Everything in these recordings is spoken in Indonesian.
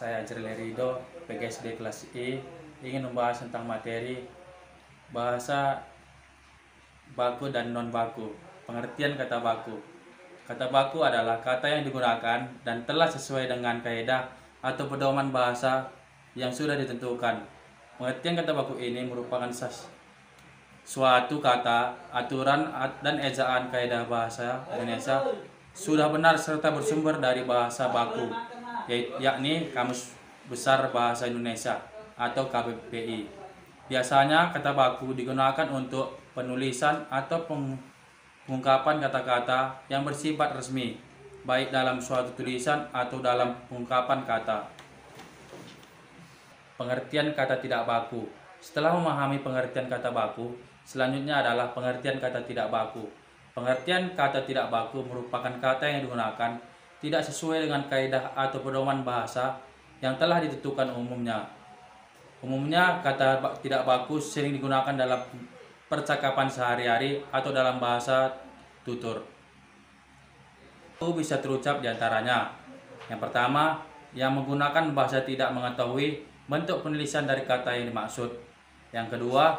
Saya Ajril Rido, PGSD kelas I, ingin membahas tentang materi bahasa baku dan non baku. Pengertian kata baku. Kata baku adalah kata yang digunakan dan telah sesuai dengan kaidah atau pedoman bahasa yang sudah ditentukan. Pengertian kata baku ini merupakan suatu kata, aturan, dan ejaan kaidah bahasa Indonesia sudah benar serta bersumber dari bahasa baku, yakni Kamus Besar Bahasa Indonesia atau KBBI. Biasanya kata baku digunakan untuk penulisan atau pengungkapan kata-kata yang bersifat resmi, baik dalam suatu tulisan atau dalam pengungkapan kata. Pengertian kata tidak baku. Setelah memahami pengertian kata baku, selanjutnya adalah pengertian kata tidak baku. Pengertian kata tidak baku merupakan kata yang digunakan tidak sesuai dengan kaidah atau pedoman bahasa yang telah ditentukan umumnya. Umumnya kata tidak baku sering digunakan dalam percakapan sehari-hari atau dalam bahasa tutur. Itu bisa terucap diantaranya. Yang pertama, yang menggunakan bahasa tidak mengetahui bentuk penulisan dari kata yang dimaksud. Yang kedua,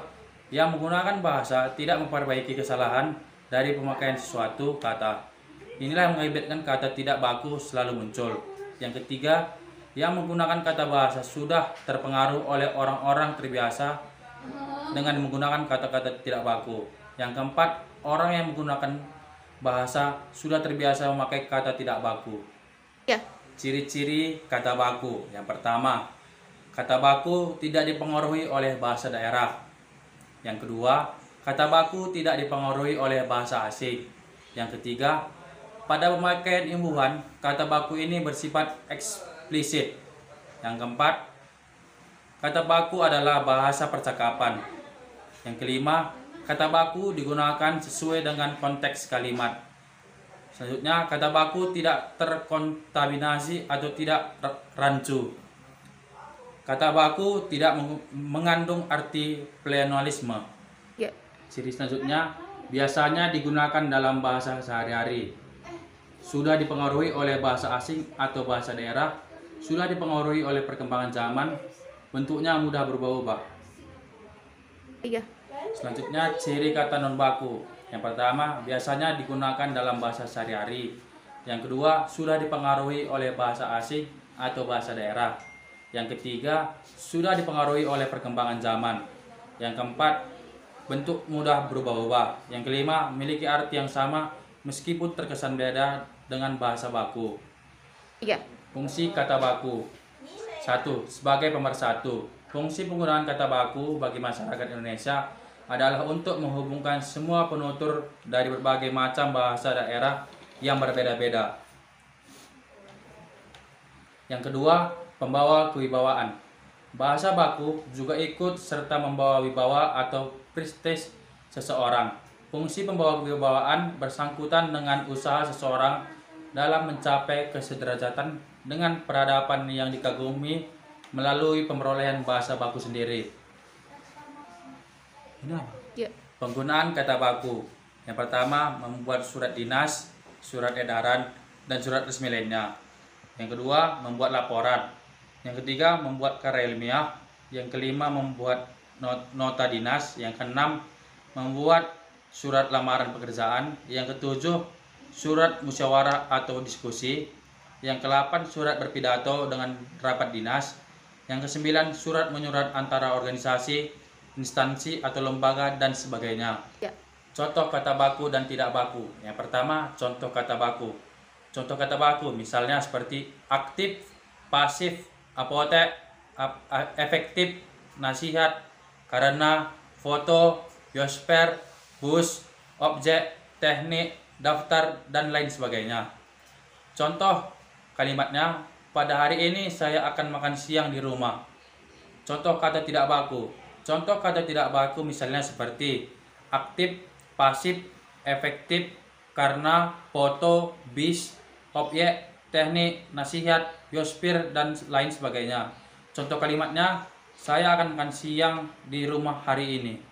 yang menggunakan bahasa tidak memperbaiki kesalahan dari pemakaian sesuatu kata. Inilah yang mengakibatkan kata tidak baku selalu muncul. Yang ketiga, yang menggunakan kata bahasa sudah terpengaruh oleh orang-orang terbiasa dengan menggunakan kata-kata tidak baku. Yang keempat, orang yang menggunakan bahasa sudah terbiasa memakai kata tidak baku. Ya. Ciri-ciri kata baku. Yang pertama, kata baku tidak dipengaruhi oleh bahasa daerah. Yang kedua, kata baku tidak dipengaruhi oleh bahasa asing. Yang ketiga, pada pemakaian imbuhan, kata baku ini bersifat eksplisit. Yang keempat, kata baku adalah bahasa percakapan. Yang kelima, kata baku digunakan sesuai dengan konteks kalimat. Selanjutnya, kata baku tidak terkontaminasi atau tidak rancu. Kata baku tidak mengandung arti pluralisme. Ya. Ciri selanjutnya, biasanya digunakan dalam bahasa sehari-hari. Sudah dipengaruhi oleh bahasa asing atau bahasa daerah. Sudah dipengaruhi oleh perkembangan zaman. Bentuknya mudah berubah-ubah. Iya. Selanjutnya, ciri kata non baku. Yang pertama, biasanya digunakan dalam bahasa sehari-hari. Yang kedua, sudah dipengaruhi oleh bahasa asing atau bahasa daerah. Yang ketiga, sudah dipengaruhi oleh perkembangan zaman. Yang keempat, bentuk mudah berubah-ubah. Yang kelima, memiliki arti yang sama meskipun terkesan beda dengan bahasa baku. Iya. Fungsi kata baku. 1. Sebagai pemersatu. Fungsi penggunaan kata baku bagi masyarakat Indonesia adalah untuk menghubungkan semua penutur dari berbagai macam bahasa daerah yang berbeda-beda. Yang kedua, pembawa kewibawaan. Bahasa baku juga ikut serta membawa wibawa atau prestis seseorang. Fungsi pembawa kewibawaan bersangkutan dengan usaha seseorang dalam mencapai kesederajatan dengan peradaban yang dikagumi melalui pemrolehan bahasa baku sendiri. Ini apa? Ya. Penggunaan kata baku. Yang pertama, membuat surat dinas, surat edaran, dan surat resmi lainnya. Yang kedua, membuat laporan. Yang ketiga, membuat karya ilmiah. Yang kelima, membuat nota dinas. Yang keenam, membuat surat lamaran pekerjaan. Yang ketujuh, surat musyawarah atau diskusi. Yang kedelapan, surat berpidato dengan rapat dinas. Yang kesembilan, surat menyurat antara organisasi, instansi atau lembaga dan sebagainya. Ya. Contoh kata baku dan tidak baku. Yang pertama, contoh kata baku. Contoh kata baku misalnya seperti aktif, pasif, apotek, efektif, nasihat, karena, foto, biosfer, bus, objek, teknik, daftar, dan lain sebagainya. Contoh kalimatnya, pada hari ini saya akan makan siang di rumah. Contoh kata tidak baku. Contoh kata tidak baku misalnya seperti aktif, pasif, efektif, karena, foto, bis, objek, teknik, nasihat, biosfer, dan lain sebagainya. Contoh kalimatnya, saya akan makan siang di rumah hari ini.